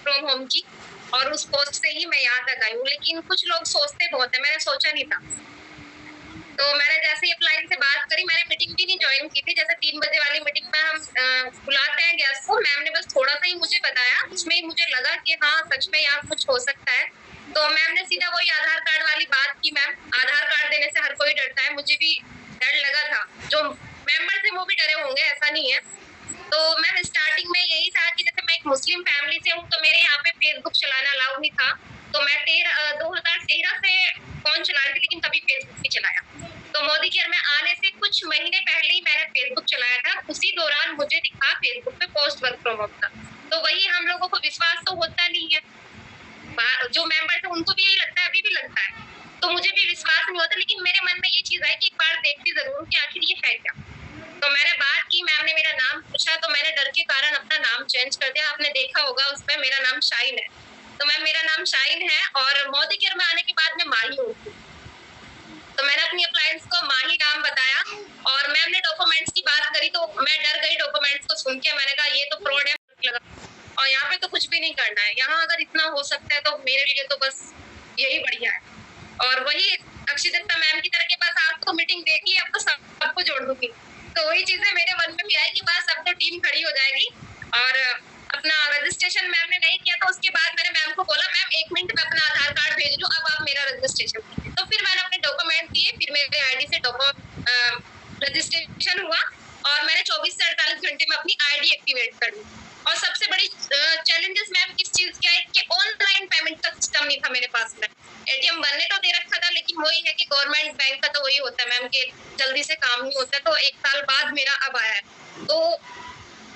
From home की, और उस पोस्ट से ही मैं यहाँ तक आई हूँ। लेकिन कुछ लोग सोचते बहुत है, मैंने सोचा नहीं था। तो मैंने जैसे ही अपलाइन से बात करी, मैंने मीटिंग भी नहीं ज्वाइन की थी। जैसे 3 बजे वाली मीटिंग में हम बुलाते हैं गेस्ट को, मैम ने बस थोड़ा सा ही मुझे बताया, उसमें ही मुझे लगा कि हाँ सच में यहाँ कुछ हो सकता है। तो मैम ने सीधा वही आधार कार्ड वाली बात की। मैम, आधार कार्ड देने से हर कोई डरता है, मुझे भी डर लगा था। जो मेंबर थे वो भी डरे होंगे, ऐसा नहीं है। तो मैम स्टार्टिंग में यही था कि जैसे मैं एक मुस्लिम फैमिली से हूँ, तो मेरे यहाँ पे फेसबुक चलाना अलाउ नहीं था। तो मैं 2013 से फोन चला रही थी, लेकिन कभी फेसबुक नहीं चलाया। तो मोदी केयर में आने से कुछ महीने पहले ही मैंने फेसबुक चलाया था। उसी दौरान मुझे दिखा फेसबुक पे पोस्ट वर्क फ्रॉम होम का। तो वही हम लोगों को विश्वास तो होता नहीं है, जो मेंबर थे उनको भी यही लगता है, अभी भी लगता है। तो मुझे भी विश्वास नहीं होता, लेकिन मेरे मन में ये चीज है कि एक बार देखती जरूर कि आखिर ये है क्या। तो मैंने बात की, मैम ने मेरा नाम पूछा, तो मैंने डर के कारण अपना नाम चेंज कर दिया। आपने देखा होगा उसमें मेरा नाम शाइन है। तो मैम, मेरा नाम शाइन है, और मोदी केयर में आने के बाद मैं माही हूँ। तो मैंने अपनी अप्लायंस को माही नाम बताया, और मैम ने डॉक्यूमेंट्स की बात करी तो मैं डर गई डॉक्यूमेंट्स को सुन के। मैंने कहा ये तो फ्रॉड है लगा, और यहाँ पे तो कुछ भी नहीं करना है। यहाँ अगर इतना हो सकता है तो मेरे लिए तो बस यही बढ़िया है। और वही अक्षय दत्ता मैम की तरह के पास आपको मीटिंग देखी, अब तो सबको जोड़ दूंगी। तो वही चीजें मेरे मन में भी आई कि बस अब तो टीम खड़ी हो जाएगी। और अपना रजिस्ट्रेशन मैम ने नहीं किया, तो उसके बाद मैंने मैम को बोला, मैम 1 मिनट में अपना आधार कार्ड भेज दो, अब आप मेरा रजिस्ट्रेशन कीजिए। तो फिर मैंने अपने डॉक्यूमेंट दिए, फिर मेरे आईडी से रजिस्ट्रेशन हुआ, और मैंने 24 से 48 घंटे में अपनी आईडी एक्टिवेट कर दी। और सबसे बड़ी चैलेंजेस मैम किस चीज का है कि ऑनलाइन पेमेंट का सिस्टम नहीं था मेरे पास में। एटीएम बनने तो दे रखा था, लेकिन वही है कि गवर्नमेंट बैंक का तो वही होता है मैम कि जल्दी से काम नहीं होता। तो 1 साल बाद मेरा अब आया है। तो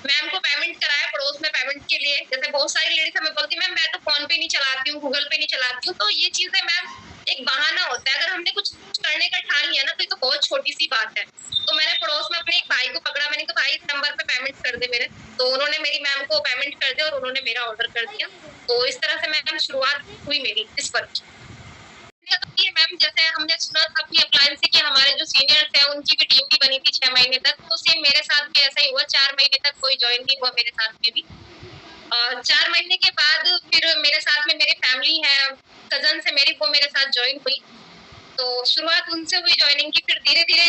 मैम को पेमेंट कराया पड़ोस में पेमेंट के लिए। जैसे बहुत सारी लेडीज हमें बोलती मैम मैं तो फोन पे नहीं चलाती हूँ, गूगल पे नहीं चलाती हूँ। तो ये चीजें मैम एक बहाना होता है। अगर हमने कुछ करने का ठान लिया ना, तो ये तो बहुत छोटी सी बात है। तो मैंने पड़ोस में अपने एक भाई को पकड़ा, मैंने कहा भाई इस नंबर पे पेमेंट कर दे मेरे। तो उन्होंने मेरी मैम को पेमेंट कर दिया, और उन्होंने मेरा ऑर्डर कर दिया। तो इस तरह से मैम शुरुआत हुई मेरी इस वर्क की। मैम, जैसे हमने सुना था अपनी अप्लायंस से कि हमारे जो सीनियर्स हैं उनकी भी टीम भी बनी थी 6 महीने तक, तो सेम मेरे साथ भी ऐसा ही हुआ। 4 महीने तक कोई ज्वाइन नहीं हुआ मेरे साथ में भी। और 4 महीने के बाद फिर मेरे साथ में मेरी फैमिली है, कजन से मेरी, वो मेरे साथ ज्वाइन हुई। तो शुरुआत उनसे हुई ज्वाइनिंग की, फिर धीरे धीरे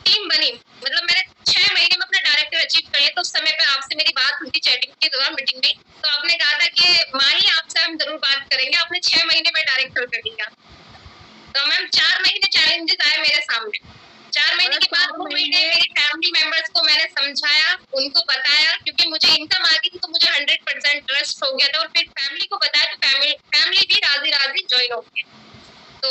टीम बनी। मतलब मैंने 6 महीने में अपना डायरेक्टर अचीव कर लिया। तो उस समय पे आपसे मेरी बात हुई थी चैटिंग के दौरान मीटिंग में, तो आपने कहा था कि माही आपसे हम जरूर बात करेंगे। आपने 6 महीने में डायरेक्टर कर दिया। तो मैम 4 महीने चैलेंजेस आए मेरे सामने। 4 महीने के बाद 2 महीने मेरी फैमिली मेंबर्स को मैंने समझाया, उनको बताया, क्योंकि मुझे इनकम आ गई थी, तो मुझे 100% ट्रस्ट हो गया था। और फिर फैमिली को बताया, तो फैमिली भी राजी राजी ज्वाइन हो गई। तो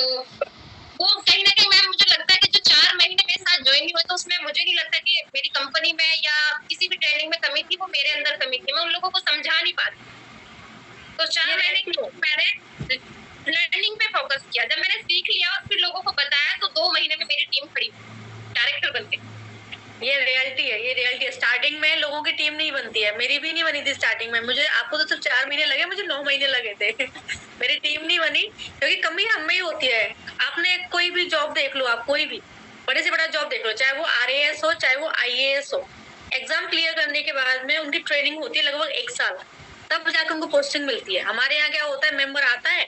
वो कहीं ना कहीं मैम मुझे लगता है कि जो 4 महीने मेरे साथ ज्वाइन नहीं हुए, तो उसमें मुझे नहीं लगता कि मेरी कंपनी में या किसी भी ट्रेनिंग में कमी थी, वो मेरे अंदर कमी थी। मैं उन लोगों को समझा नहीं पाती। तो 4 महीने की मैंने लर्निंग पे फोकस किया। जब मैंने सीख लिया और फिर लोगों को बताया, तो 2 महीने में मेरी टीम खड़ी डायरेक्टर बन गई। ये रियलिटी है, ये रियलिटी है। स्टार्टिंग में लोगों की टीम नहीं बनती है, मेरी भी नहीं बनी थी स्टार्टिंग में। मुझे, आपको तो सिर्फ 4 महीने लगे, मुझे 9 महीने लगे थे मेरी टीम नहीं बनी, क्योंकि कमी हमें ही होती है। आपने कोई भी जॉब देख लो, आप कोई भी बड़े से बड़ा जॉब देख लो, चाहे वो RAS हो, चाहे वो IAS हो, एग्जाम क्लियर करने के बाद में उनकी ट्रेनिंग होती है लगभग 1 साल, तब जाकर उनको पोस्टिंग मिलती है। हमारे यहाँ क्या होता है, मेंबर आता है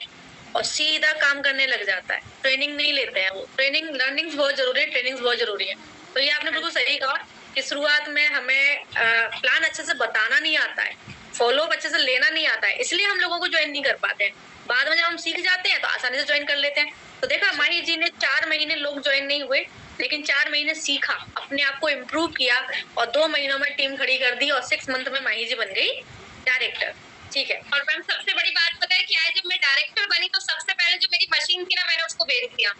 और सीधा काम करने लग जाता है, ट्रेनिंग नहीं लेते हैं वो। ट्रेनिंग, लर्निंग बहुत जरूरी है, ट्रेनिंग बहुत जरूरी है। तो ये आपने बिल्कुल सही कहा कि शुरुआत में हमें प्लान अच्छे से बताना नहीं आता है, फॉलो अच्छे से लेना नहीं आता है, इसलिए हम लोगों को ज्वाइन नहीं कर पाते हैं। बाद में जब हम सीख जाते हैं तो आसानी से ज्वाइन कर लेते हैं। तो देखा, माही जी ने 4 महीने लोग ज्वाइन नहीं हुए, लेकिन 4 महीने सीखा, अपने आप को इम्प्रूव किया, और 2 महीनों में टीम खड़ी कर दी, और 6 मंथ में माही जी बन गई डायरेक्टर। ठीक है। और मैम सबसे बड़ी बात पता है क्या है, जब मैं डायरेक्टर बनी तो सबसे पहले जो मेरी मशीन थी ना, मैंने उसको बेच दिया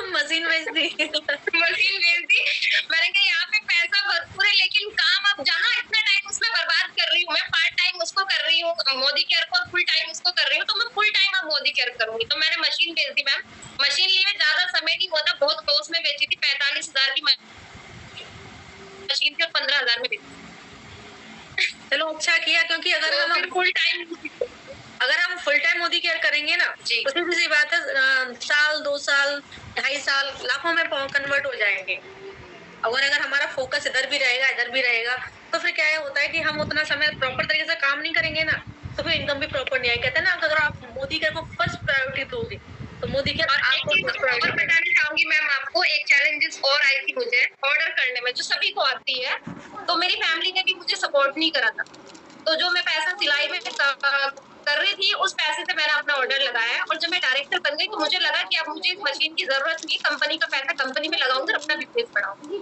मशीन बेच दी मशीन बेच दी। मैंने कहा यहाँ पे पैसा भरपूर है, लेकिन काम अब जहाँ इतना टाइम उसमें बर्बाद कर रही हूँ, मैं पार्ट टाइम उसको कर रही हूँ मोदी केयर को, फुल टाइम उसको कर रही हूँ, तो मैं फुल टाइम अब मोदी केयर करूंगी। तो मैंने मशीन बेच दी मैम। मशीन लिए में ज्यादा समय नहीं होता, बहुत क्लोज में बेची थी। 45,000 की मशीन थी, और 15,000 में बेची। चलो अच्छा किया, क्योंकि अगर हम फुल टाइम मोदी केयर करेंगे ना, तो सीधी सी बात है, साल 2 साल 2.5 साल लाखों में कन्वर्ट हो जाएंगे। अगर हमारा फोकस इधर भी रहेगा, इधर भी रहेगा, तो फिर क्या होता है कि हम उतना समय प्रॉपर तरीके से काम नहीं करेंगे। इनकम भी प्रॉपर नहीं आई। कहते हैं ना, अगर आप मोदी केयर को फर्स्ट प्रायोरिटी दोगे तो मोदी केयर और एक आपको चीज फर्स्ट और प्रायोरिटी। बताना चाहूंगी मैम आपको, एक चैलेंजेस और आई थी मुझे ऑर्डर करने में, जो सभी को आती है। तो मेरी फैमिली ने भी मुझे सपोर्ट नहीं करा था। तो जो मैं पैसा सिलाई में कर रही थी, उस पैसे से मैंने अपना ऑर्डर लगाया। और जब मैं डायरेक्टर बन गई तो मुझे लगा कि अब मुझे इस मशीन की जरूरत नहीं, कंपनी का पैसा कंपनी में लगाऊंगी और अपना बिजनेस बढ़ाऊंगी।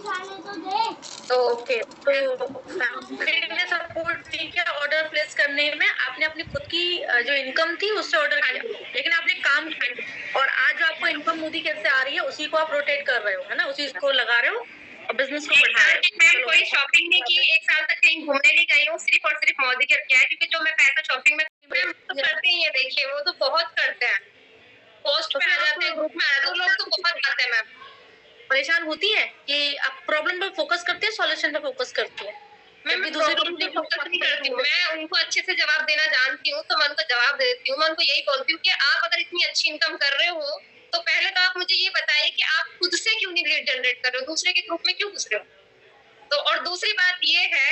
तो ओके, तो फैमिली ने सपोर्ट नहीं किया ऑर्डर प्लेस करने में, आपने अपनी खुद की जो इनकम थी उससे ऑर्डर किया, लेकिन आपने काम किया और आज जो आपको इनकम मोदी कैसे आ रही है उसी को आप रोटेट कर रहे हो, है ना, उसी को लगा रहे हो और बिजनेस को बढ़ा रहे हो। मैं कोई शॉपिंग नहीं की, एक साल तक कहीं घूमने नहीं गई हूँ, सिर्फ और सिर्फ मोदी केयर किया है। क्योंकि जो मैं पैसा शॉपिंग में तो करते ही है, देखिए वो तो बहुत करते हैं, पोस्ट पे आ जाते हैं, ग्रुप में आ जाते हैं, लोग तो बहुत आते हैं। मैम परेशान होती है कि आप प्रॉब्लम पे फोकस करते हैं, सॉल्यूशन पे फोकस करती है? मैं प्रॉब्लम पे फोकस नहीं करती हूँ, मैं उनको अच्छे से जवाब देना जानती हूँ, तो मैं उनको जवाब दे देती हूँ। मैं उनको यही बोलती हूँ कि आप अगर इतनी अच्छी इनकम कर रहे हो तो पहले तो आप मुझे ये बताइए कि आप खुद से क्यों नहीं लीड जनरेट कर रहे हो, दूसरे के ग्रुप में क्यों घुस रहे हो। तो और दूसरी बात ये है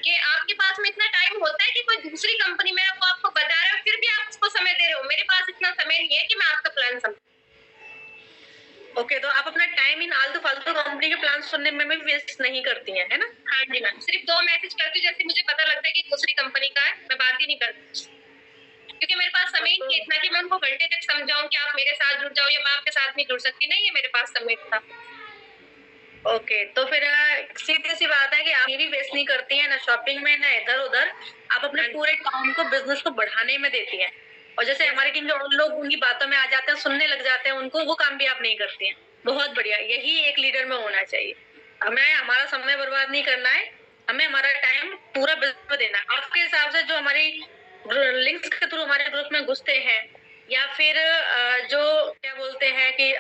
कि आपके पास में इतना टाइम होता है कि कोई दूसरी कंपनी में वो आपको बता रहा है, फिर भी आप उसको समय दे रहे हो। मेरे पास इतना समय नहीं है कि मैं आपका प्लान समझूं। ओके, तो आप अपना टाइम इन आलतू फालतू कंपनी के प्लान सुनने में भी वेस्ट नहीं करती हैं, है ना? हाँ जी मैम, सिर्फ 2 मैसेज करती हूँ जैसे मुझे पता लगता है कि दूसरी कंपनी का है, मैं बात ही नहीं करती। क्योंकि मेरे पास समय नहीं है इतना कि मैं उनको घंटे तक समझाऊं कि आप मेरे साथ जुड़ जाओ या मैं आपके साथ नहीं जुड़ सकती, नहीं है मेरे पास समय इतना। ओके, तो फिर सीधी सी बात है कि आप ये भी वेस्ट नहीं करती हैं, ना शॉपिंग में ना इधर उधर, आप अपने पूरे काम को बिजनेस को बढ़ाने में देती हैं। और जैसे हमारी टीम के उन लोग उनकी बातों में आ जाते हैं, सुनने लग जाते हैं उनको, वो काम भी आप नहीं करती हैं। बहुत बढ़िया, यही एक लीडर में होना चाहिए। हमें हमारा समय बर्बाद नहीं करना है, हमें हमारा टाइम पूरा बिजनेस में देना है। आपके हिसाब से जो हमारी लिंक्स के थ्रू हमारे ग्रुप में घुसते हैं या फिर जो क्या बोलते हैं कि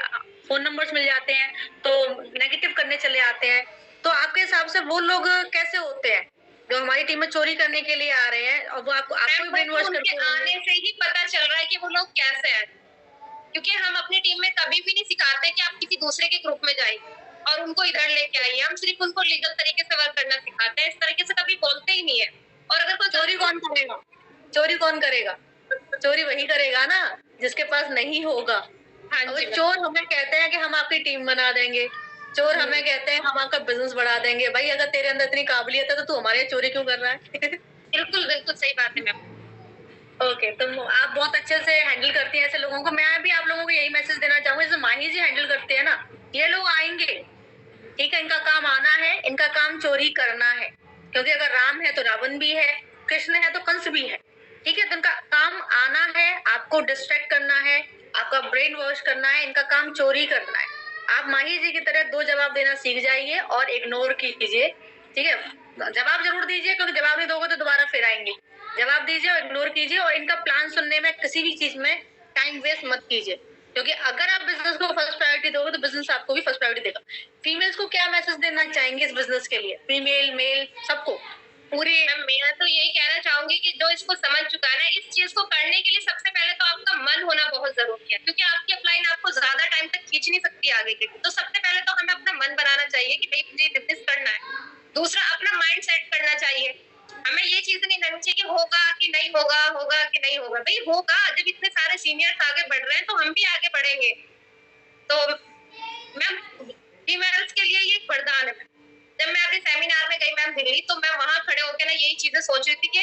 फोन नंबर्स मिल जाते हैं तो नेगेटिव करने चले आते हैं, तो आपके हिसाब से वो लोग कैसे होते हैं जो हमारी टीम में चोरी करने के लिए आ रहे हैं और वो आपको भी ब्रेन वॉश करते हैं? आने से ही पता चल रहा है कि वो लोग कैसे हैं। क्योंकि हम अपनी टीम में कभी भी नहीं सिखाते कि आप किसी दूसरे के ग्रुप में जाइए और उनको इधर लेके आइए। हम सिर्फ उनको लीगल तरीके से वर्क करना सिखाते हैं, इस तरीके से कभी बोलते ही नहीं है। और अगर कोई चोरी कौन करेगा? चोरी कौन करेगा? चोरी वही करेगा ना जिसके पास नहीं होगा। हाँ जी, चोर हमें कहते हैं कि हम आपकी टीम बना देंगे, चोर हमें कहते हैं हम आपका बिजनेस बढ़ा देंगे। भाई अगर तेरे अंदर इतनी काबिलियत है तो तू हमारे चोरी क्यों कर रहा है? बिल्कुल बिल्कुल सही बात है मैम। ओके, तो आप बहुत अच्छे से हैंडल करती हैं ऐसे लोगों को। मैं भी आप लोगों को यही मैसेज देना चाहूंगी, जैसे माही जी हैंडल करते हैं ना, ये लोग आएंगे, ठीक है, इनका काम आना है, इनका काम चोरी करना है। क्योंकि अगर राम है तो रावण भी है, कृष्ण है तो कंस भी है, ठीक है। तो इनका काम आना है, आपको डिस्ट्रैक्ट करना है, आपका ब्रेन वॉश करना है, इनका काम चोरी करना है। आप माही जी की तरह 2 जवाब देना सीख जाइए और इग्नोर कीजिए, ठीक है। जवाब जरूर दीजिए, क्योंकि जवाब नहीं दोगे तो दोबारा फिर आएंगे। जवाब दीजिए और इग्नोर कीजिए, और इनका प्लान सुनने में किसी भी चीज में टाइम वेस्ट मत कीजिए, क्योंकि अगर आप बिजनेस को फर्स्ट प्रायोरिटी दोगे तो बिजनेस आपको भी फर्स्ट प्रायोरिटी देगा। फीमेल्स को क्या मैसेज देना चाहेंगे इस बिजनेस के लिए? फीमेल मेल सबको पूरी। मैं तो यही कहना चाहूंगी कि जो इसको समझ चुका है ना, इस चीज को करने के लिए सबसे पहले तो आपका मन होना बहुत जरूरी है। क्योंकि आपकी अपलाइन आपको ज्यादा टाइम तक खींच नहीं सकती आगे के लिए। तो सबसे पहले तो हमें अपना मन बनाना चाहिए कि भाई मुझे बिजनेस करना है। दूसरा, अपना माइंड सेट करना चाहिए। हमें ये चीज नहीं करनी चाहिए कि होगा कि नहीं होगा, होगा कि नहीं होगा। भाई होगा, जब इतने सारे सीनियर्स आगे बढ़ रहे हैं तो हम भी आगे बढ़ेंगे। तो मैम फीमेल्स के लिए ये वरदान है। जब मैं अपने सेमिनार में गई मैम दिल्ली, तो मैं वहां खड़े होकर ना यही चीजें सोच रही थी कि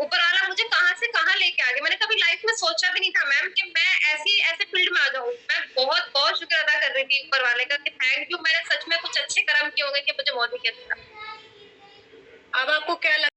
ऊपर वाला मुझे कहाँ से कहाँ लेके आ गया। मैंने कभी लाइफ में सोचा भी नहीं था मैम कि मैं ऐसे फील्ड में आ जाऊँ। मैं बहुत बहुत शुक्र अदा कर रही थी ऊपर वाले का कि थैंक यू, मैंने सच में कुछ अच्छे कर्म किए होंगे कि मुझे मौत किया था। अब आपको क्या